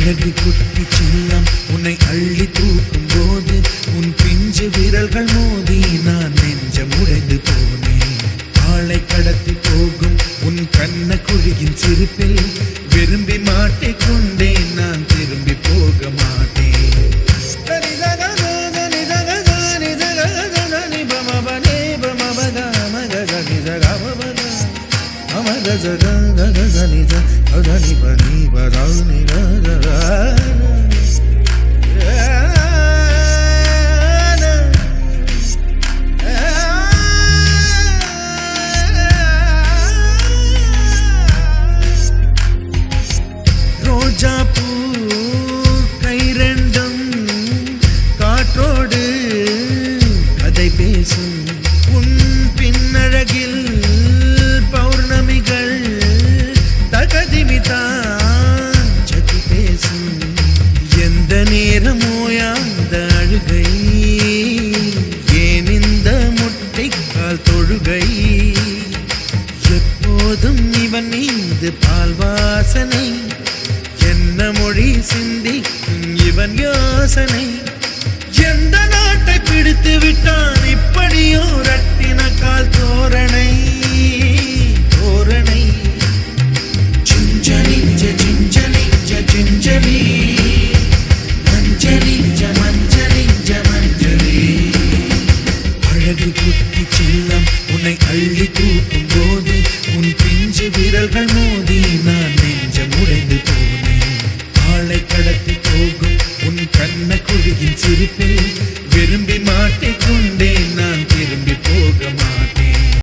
அழகு குட்டி செல்லம் உன்னை அள்ளி தூக்கும் போது உன் பிஞ்சு விரல்கள் மோதி நான் நெஞ்சம் உடைந்து போனேன். ஆளை கடத்தி போகும் உன் கண்ண குழியின் சிரிப்பில் விரும்பி மாட்டிக்கொண்டேன், நான் திரும்பி போக மாட்டேன். ரோஜா பூ கை ரெண்டும் காற்றோடு கதை பேசும் உன் பின்னழகில் பௌர்ணமிகள் தகதிமிதான் சதி பேசும். எந்த நேரமோயாந்த அழுகை ஏன் இந்த முட்டைக்கால் தொழுகை, எப்போதும் இவன் மீது பால் வாசனை, என்ன மொழி சிந்திக்கும் இவன் யோசனை. எந்த நாட்டை பிடித்து விட்டான் இப்படியோ ரட்டின கால் தோரணை தோரணை. Gingelly gingelly gingelly மஞ்சளி மஞ்சளி மஞ்சளி. அழகு குட்டி செல்லம் உன்னை அள்ளி தூக்கும் போது உன் பிஞ்சு விரல்கள்